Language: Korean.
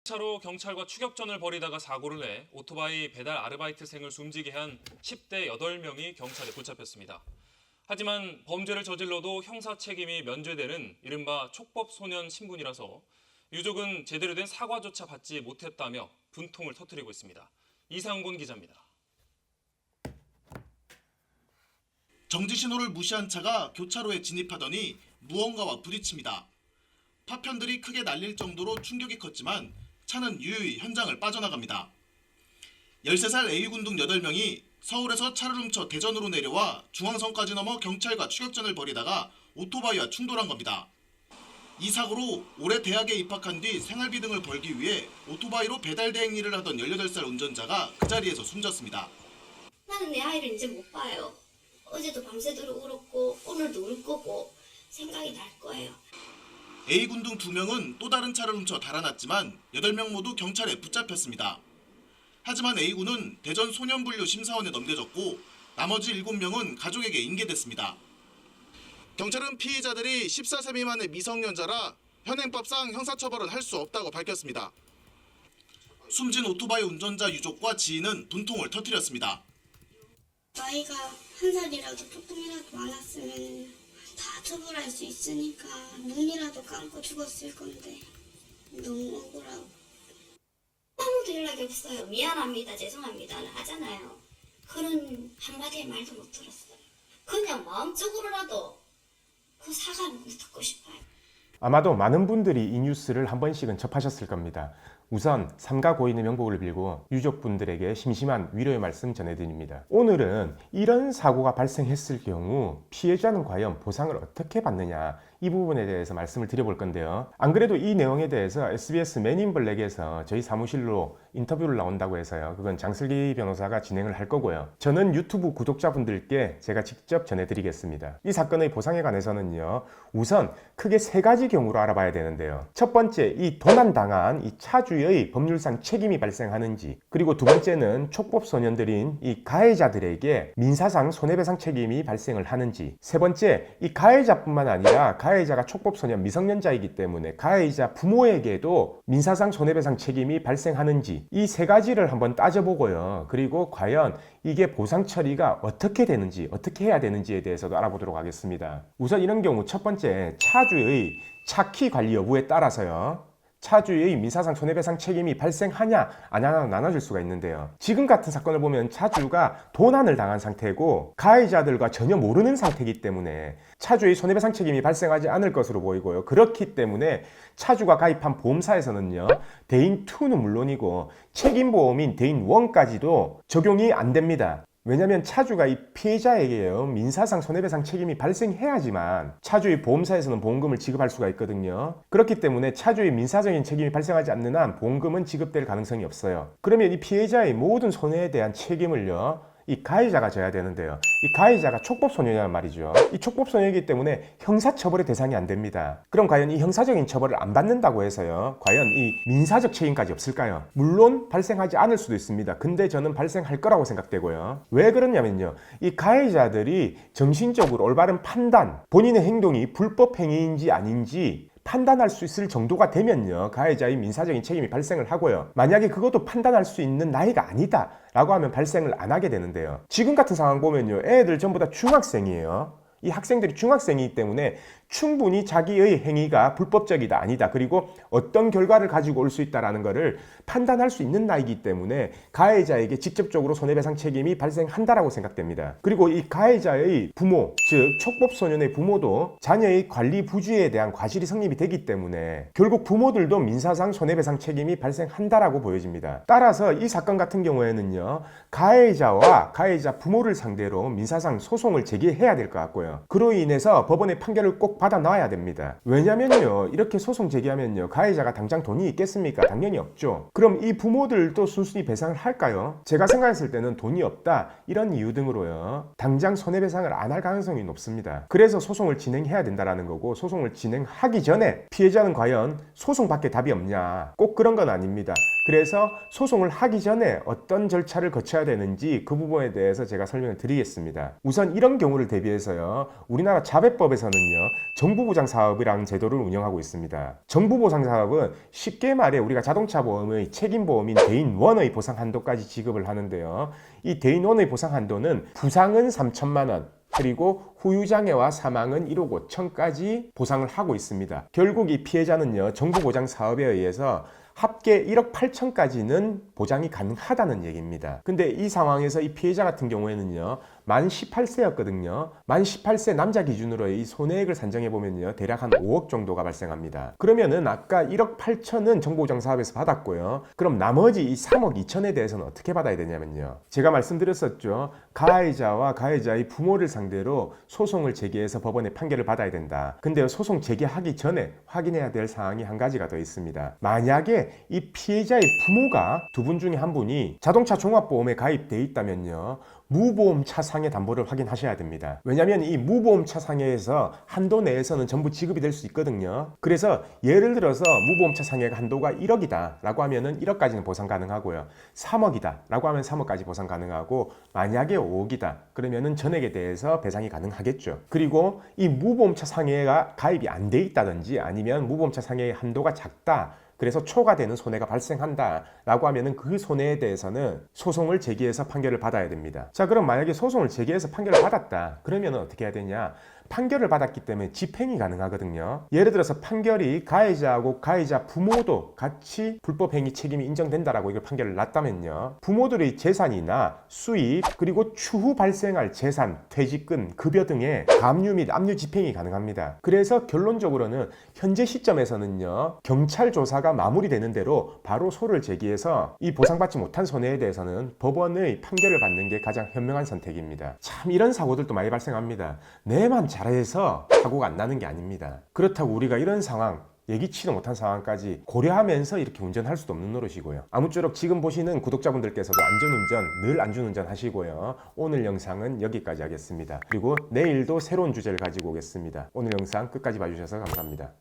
차로 경찰과 추격전을 벌이다가 사고를 내 오토바이 배달 아르바이트생을 숨지게 한 10대 8명이 경찰에 붙잡혔습니다. 하지만 범죄를 저질러도 형사 책임이 면제되는 이른바 촉법소년 신분이라서 유족은 제대로 된 사과조차 받지 못했다며 분통을 터뜨리고 있습니다. 이상곤 기자입니다. 정지 신호를 무시한 차가 교차로에 진입하더니 무언가와 부딪힙니다. 파편들이 크게 날릴 정도로 충격이 컸지만 차는 유유히 현장을 빠져나갑니다. 13살 A군둥 8명이 서울에서 차를 훔쳐 대전으로 내려와 중앙선까지 넘어 경찰과 추격전을 벌이다가 오토바이와 충돌한 겁니다. 이 사고로 올해 대학에 입학한 뒤 생활비 등을 벌기 위해 오토바이로 배달 대행 일을 하던 18살 운전자가 그 자리에서 숨졌습니다. 나는 내 아이를 이제 못 봐요. 어제도 밤새도록 울었고 오늘도 울 거고 생각이 날 거예요. A군둥 2명은 또 다른 차를 훔쳐 달아났지만 8명 모두 경찰에 붙잡혔습니다. 하지만 A군은 대전 소년분류 심사원에 넘겨졌고 나머지 7명은 가족에게 인계됐습니다. 경찰은 피해자들이 14세 미만의 미성년자라 현행법상 형사처벌은 할 수 없다고 밝혔습니다. 숨진 오토바이 운전자 유족과 지인은 분통을 터뜨렸습니다. 나이가 한 살이라도 조금이라도 많았으면 다 처벌할 수 있으니까 눈이라도 감고 죽었을 건데 너무 억울하고 아무도 연락이 없어요. 미안합니다, 죄송합니다는 하잖아요. 그런 한마디의 말도 못 들었어요. 그냥 마음적으로라도 그 사과는 듣고 싶어요. 아마도 많은 분들이 이 뉴스를 한 번씩은 접하셨을 겁니다. 우선 삼가 고인의 명복을 빌고 유족분들에게 심심한 위로의 말씀 전해드립니다. 오늘은 이런 사고가 발생했을 경우 피해자는 과연 보상을 어떻게 받느냐, 이 부분에 대해서 말씀을 드려볼 건데요. 안 그래도 이 내용에 대해서 SBS 맨인블랙에서 저희 사무실로 인터뷰를 나온다고 해서요. 그건 장슬기 변호사가 진행을 할 거고요. 저는 유튜브 구독자분들께 제가 직접 전해드리겠습니다. 이 사건의 보상에 관해서는요, 우선 크게 3가지 경우로 알아봐야 되는데요. 첫 번째, 이 도난당한 이 차주의 법률상 책임이 발생하는지, 그리고 두 번째는 촉법소년들인 이 가해자들에게 민사상 손해배상 책임이 발생을 하는지, 세 번째, 이 가해자뿐만 아니라 가해자가 촉법소년 미성년자이기 때문에 가해자 부모에게도 민사상 손해배상 책임이 발생하는지, 이 3가지를 한번 따져보고요. 그리고 과연 이게 보상 처리가 어떻게 되는지, 어떻게 해야 되는지에 대해서도 알아보도록 하겠습니다. 우선 이런 경우 첫 번째, 차주의 차키 관리 여부에 따라서요, 차주의 민사상 손해배상 책임이 발생하냐 안 하냐로 나눠질 수가 있는데요. 지금 같은 사건을 보면 차주가 도난을 당한 상태고 가해자들과 전혀 모르는 상태이기 때문에 차주의 손해배상 책임이 발생하지 않을 것으로 보이고요. 그렇기 때문에 차주가 가입한 보험사에서는요, 대인 2는 물론이고 책임보험인 대인 1까지도 적용이 안 됩니다. 왜냐하면 차주가 이 피해자에게요, 민사상 손해배상 책임이 발생해야지만 차주의 보험사에서는 보험금을 지급할 수가 있거든요. 그렇기 때문에 차주의 민사적인 책임이 발생하지 않는 한 보험금은 지급될 가능성이 없어요. 그러면 이 피해자의 모든 손해에 대한 책임을요, 이 가해자가 져야 되는데요. 이 가해자가 촉법소년이란 말이죠. 이 촉법소년이기 때문에 형사처벌의 대상이 안 됩니다. 그럼 과연 이 형사적인 처벌을 안 받는다고 해서요, 과연 이 민사적 책임까지 없을까요? 물론 발생하지 않을 수도 있습니다. 근데 저는 발생할 거라고 생각되고요. 왜 그러냐면요, 이 가해자들이 정신적으로 올바른 판단, 본인의 행동이 불법 행위인지 아닌지 판단할 수 있을 정도가 되면요, 가해자의 민사적인 책임이 발생을 하고요. 만약에 그것도 판단할 수 있는 나이가 아니다 라고 하면 발생을 안 하게 되는데요. 지금 같은 상황 보면요, 애들 전부 다 중학생이에요. 이 학생들이 중학생이기 때문에 충분히 자기의 행위가 불법적이다 아니다, 그리고 어떤 결과를 가지고 올 수 있다는 것을 판단할 수 있는 나이기 때문에 가해자에게 직접적으로 손해배상 책임이 발생한다라고 생각됩니다. 그리고 이 가해자의 부모, 즉 촉법소년의 부모도 자녀의 관리 부주의에 대한 과실이 성립이 되기 때문에 결국 부모들도 민사상 손해배상 책임이 발생한다라고 보여집니다. 따라서 이 사건 같은 경우에는요, 가해자와 가해자 부모를 상대로 민사상 소송을 제기해야 될 것 같고요. 그로 인해서 법원의 판결을 꼭 받아 놔야 됩니다. 왜냐면요, 이렇게 소송 제기하면요, 가해자가 당장 돈이 있겠습니까? 당연히 없죠. 그럼 이 부모들도 순순히 배상을 할까요? 제가 생각했을 때는 돈이 없다, 이런 이유 등으로요, 당장 손해배상을 안 할 가능성이 높습니다. 그래서 소송을 진행해야 된다라는 거고, 소송을 진행하기 전에 피해자는 과연 소송밖에 답이 없냐, 꼭 그런 건 아닙니다. 그래서 소송을 하기 전에 어떤 절차를 거쳐야 되는지 그 부분에 대해서 제가 설명을 드리겠습니다. 우선 이런 경우를 대비해서요, 우리나라 자배법에서는요, 정부보장사업이라는 제도를 운영하고 있습니다. 정부보상사업은 쉽게 말해 우리가 자동차보험의 책임보험인 대인 1의 보상 한도까지 지급을 하는데요. 이 대인 1의 보상 한도는 부상은 3천만 원, 그리고 후유장애와 사망은 1억 5천까지 보상을 하고 있습니다. 결국 이 피해자는요, 정부보장사업에 의해서 합계 1억 8천까지는 보장이 가능하다는 얘기입니다. 근데 이 상황에서 이 피해자 같은 경우에는요, 만 18세였거든요. 만 18세 남자 기준으로 이 손해액을 산정해 보면요, 대략 한 5억 정도가 발생합니다. 그러면은 아까 1억 8천은 정부보장사업에서 받았고요. 그럼 나머지 이 3억 2천에 대해서는 어떻게 받아야 되냐면요. 제가 말씀드렸었죠. 가해자와 가해자의 부모를 상대로 소송을 제기해서 법원에 판결을 받아야 된다. 근데 소송 제기하기 전에 확인해야 될 사항이 한 가지가 더 있습니다. 만약에 이 피해자의 부모가 두 분 중에 한 분이 자동차 종합보험에 가입돼 있다면요, 무보험차 상해 담보를 확인하셔야 됩니다. 왜냐하면 이 무보험차 상해에서 한도 내에서는 전부 지급이 될 수 있거든요. 그래서 예를 들어서 무보험차 상해가 한도가 1억이다 라고 하면은 1억까지는 보상 가능하고요. 3억이다 라고 하면 3억까지 보상 가능하고, 만약에 5억이다 그러면은 전액에 대해서 배상이 가능하겠죠. 그리고 이 무보험차 상해가 가입이 안 돼 있다든지 아니면 무보험차 상해의 한도가 작다, 그래서 초과되는 손해가 발생한다 라고 하면은 그 손해에 대해서는 소송을 제기해서 판결을 받아야 됩니다. 자, 그럼 만약에 소송을 제기해서 판결을 받았다 그러면 어떻게 해야 되냐? 판결을 받았기 때문에 집행이 가능하거든요. 예를 들어서 판결이 가해자하고 가해자 부모도 같이 불법행위 책임이 인정된다라고 이걸 판결을 났다면요, 부모들의 재산이나 수입, 그리고 추후 발생할 재산, 퇴직금, 급여 등의 감유 및 압류 집행이 가능합니다. 그래서 결론적으로는 현재 시점에서는요, 경찰 조사가 마무리되는 대로 바로 소를 제기해서 이 보상받지 못한 손해에 대해서는 법원의 판결을 받는 게 가장 현명한 선택입니다. 참 이런 사고들도 많이 발생합니다. 내만 잘해서 사고가 안 나는 게 아닙니다. 그렇다고 우리가 이런 상황, 예기치도 못한 상황까지 고려하면서 이렇게 운전할 수도 없는 노릇이고요. 아무쪼록 지금 보시는 구독자분들께서도 안전운전, 늘 안전운전 하시고요. 오늘 영상은 여기까지 하겠습니다. 그리고 내일도 새로운 주제를 가지고 오겠습니다. 오늘 영상 끝까지 봐주셔서 감사합니다.